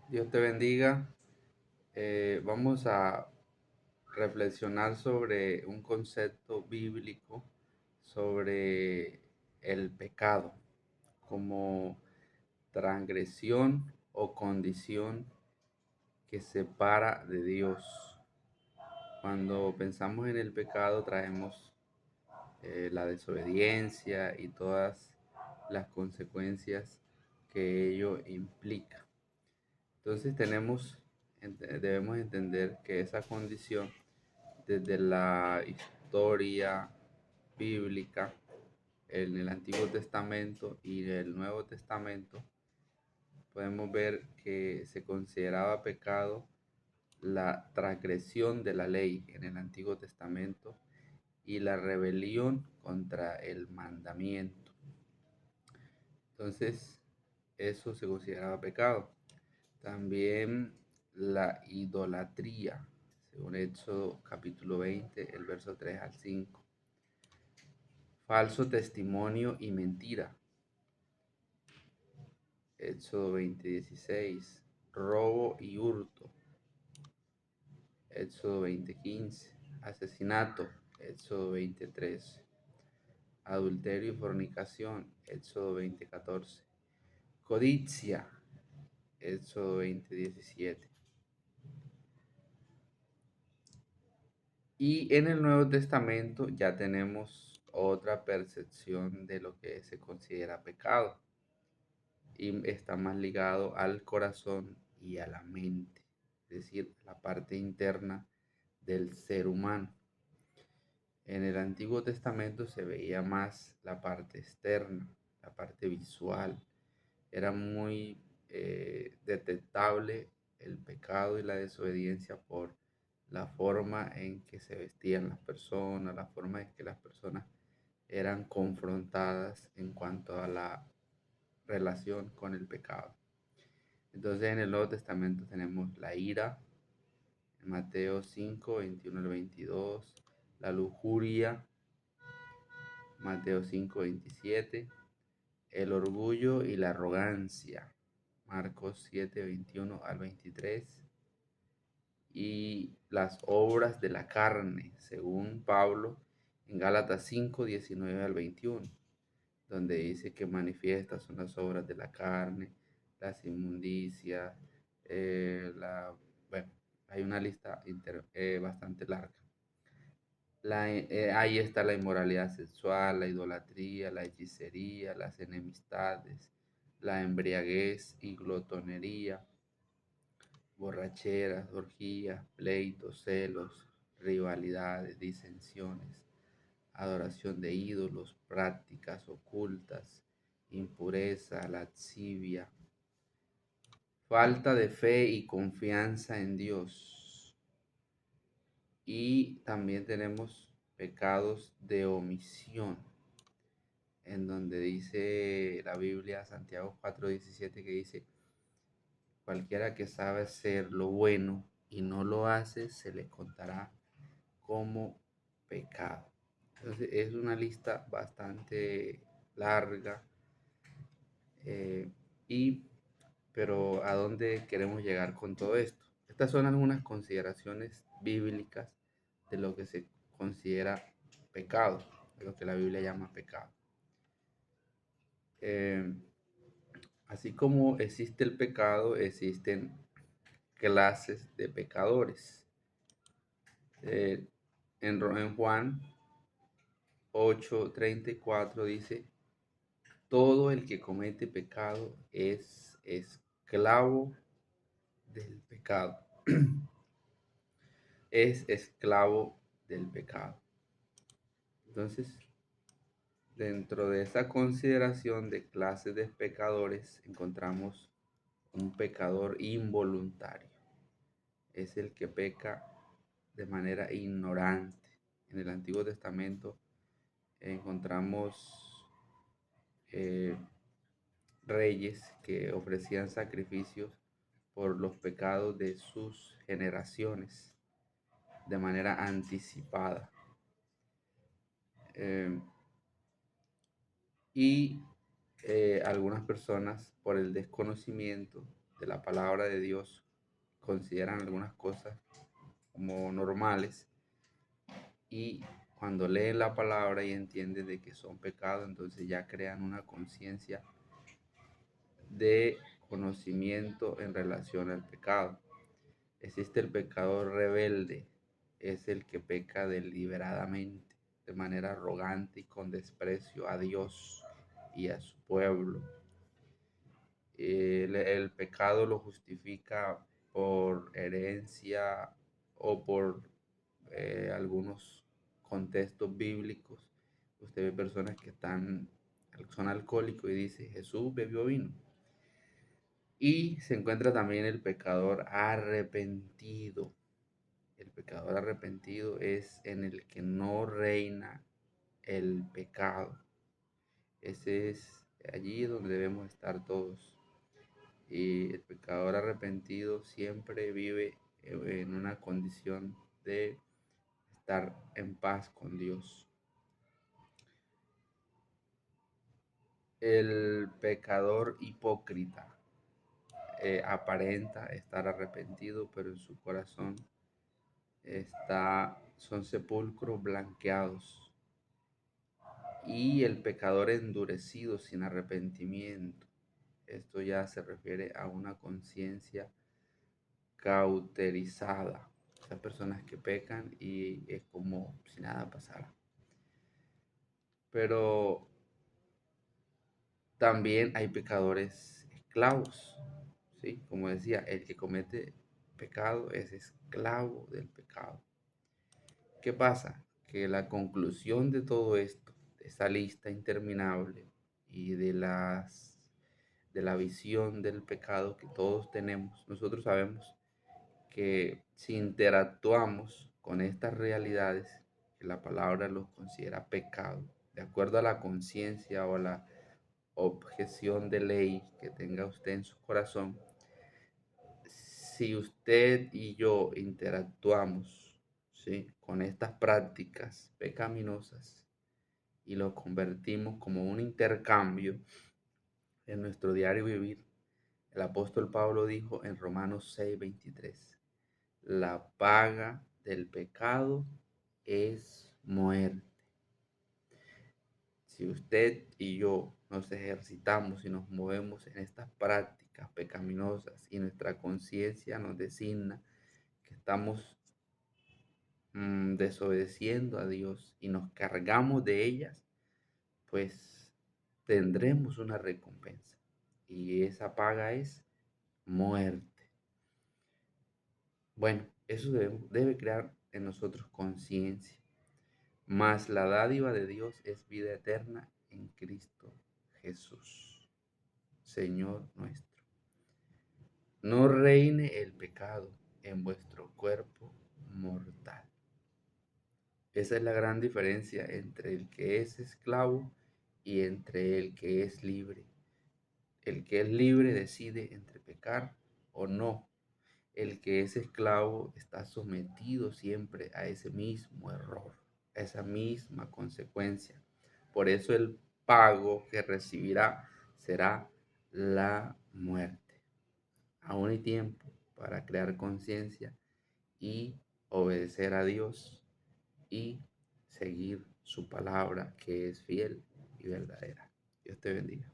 Dios te bendiga. Vamos a reflexionar sobre un concepto bíblico sobre el pecado como transgresión o condición que separa de Dios. Cuando pensamos en el pecado traemos la desobediencia y todas las consecuencias que ello implica. Entonces debemos entender que esa condición desde la historia bíblica en el Antiguo Testamento y el Nuevo Testamento, podemos ver que se consideraba pecado la transgresión de la ley en el Antiguo Testamento y la rebelión contra el mandamiento. Entonces, eso se consideraba pecado. También la idolatría, según Éxodo capítulo 20, el verso 3 al 5. Falso testimonio y mentira, Éxodo 20, 16. Robo y hurto, Éxodo 20, 15. Asesinato, Éxodo 20, 13. Adulterio y fornicación, Éxodo 20, 14. Codicia, Éxodo 20, 17. Y en el Nuevo Testamento ya tenemos otra percepción de lo que se considera pecado y está más ligado al corazón y a la mente, es decir, la parte interna del ser humano. En el Antiguo Testamento se veía más la parte externa, la parte visual. Era muy detectable el pecado y la desobediencia por la forma en que se vestían las personas, la forma en que las personas eran confrontadas en cuanto a la relación con el pecado. Entonces en el Nuevo Testamento tenemos la ira, en Mateo 5, 21 al 22, la lujuria, Mateo 5, 27, el orgullo y la arrogancia, Marcos 7, 21 al 23, y las obras de la carne, según Pablo, en Gálatas 5, 19 al 21, donde dice que manifiestas son las obras de la carne, las inmundicias, bueno, hay una lista bastante larga. Ahí está la inmoralidad sexual, la idolatría, la hechicería, las enemistades, la embriaguez y glotonería, borracheras, orgías, pleitos, celos, rivalidades, disensiones, adoración de ídolos, prácticas ocultas, impureza, lascivia, falta de fe y confianza en Dios. Y también tenemos pecados de omisión, en donde dice la Biblia, Santiago 4:17, que dice, cualquiera que sabe hacer lo bueno y no lo hace, se le contará como pecado. Entonces es una lista bastante larga, eh, y pero ¿a dónde queremos llegar con todo esto? Estas son algunas consideraciones bíblicas de lo que se considera pecado, de lo que la Biblia llama pecado. Eh, Así como existe el pecado, existen clases de pecadores. En Juan 8:34 dice, todo el que comete pecado es esclavo del pecado. Es esclavo del pecado. Entonces, dentro de esa consideración de clases de pecadores, encontramos un pecador involuntario. Es el que peca de manera ignorante. En el Antiguo Testamento encontramos eh, reyes que ofrecían sacrificios por los pecados de sus generaciones de manera anticipada. Eh, y algunas personas, por el desconocimiento de la palabra de Dios consideran algunas cosas como normales y cuando leen la palabra y entienden de que son pecados, entonces ya crean una conciencia de conocimiento en relación al pecado. Existe el pecador rebelde, es el que peca deliberadamente, de manera arrogante y con desprecio a Dios y a su pueblo. El pecado lo justifica por herencia o por algunos contextos bíblicos. Usted ve personas que son alcohólicos y dice, Jesús bebió vino. Y se encuentra también el pecador arrepentido. El pecador arrepentido es en el que no reina el pecado. Ese es allí donde debemos estar todos. Y el pecador arrepentido siempre vive en una condición de estar en paz con Dios. El pecador hipócrita aparenta estar arrepentido, pero en su corazón son sepulcros blanqueados. Y el pecador endurecido sin arrepentimiento. Esto ya se refiere a una conciencia cauterizada. Esas personas que pecan y es como si nada pasara. Pero también hay pecadores esclavos, ¿sí? Como decía, el que comete pecado es esclavo del pecado. ¿Qué pasa? Que la conclusión de todo esto, de esa lista interminable y de la visión del pecado que todos tenemos, nosotros sabemos que si interactuamos con estas realidades, que la palabra los considera pecado, de acuerdo a la conciencia o a la objeción de ley que tenga usted en su corazón, si usted y yo interactuamos, ¿sí?, con estas prácticas pecaminosas y lo convertimos como un intercambio en nuestro diario vivir, el apóstol Pablo dijo en Romanos 6:23, la paga del pecado es muerte. Si usted y yo nos ejercitamos y nos movemos en estas prácticas pecaminosas y nuestra conciencia nos designa que estamos desobedeciendo a Dios y nos cargamos de ellas, pues tendremos una recompensa. Y esa paga es muerte. Bueno, eso debe crear en nosotros conciencia. Mas la dádiva de Dios es vida eterna en Cristo Jesús, Señor nuestro. No reine el pecado en vuestro cuerpo mortal. Esa es la gran diferencia entre el que es esclavo y entre el que es libre. El que es libre decide entre pecar o no. El que es esclavo está sometido siempre a ese mismo error, a esa misma consecuencia. Por eso el pago que recibirá será la muerte. Aún hay tiempo para crear conciencia y obedecer a Dios y seguir su palabra que es fiel y verdadera. Dios te bendiga.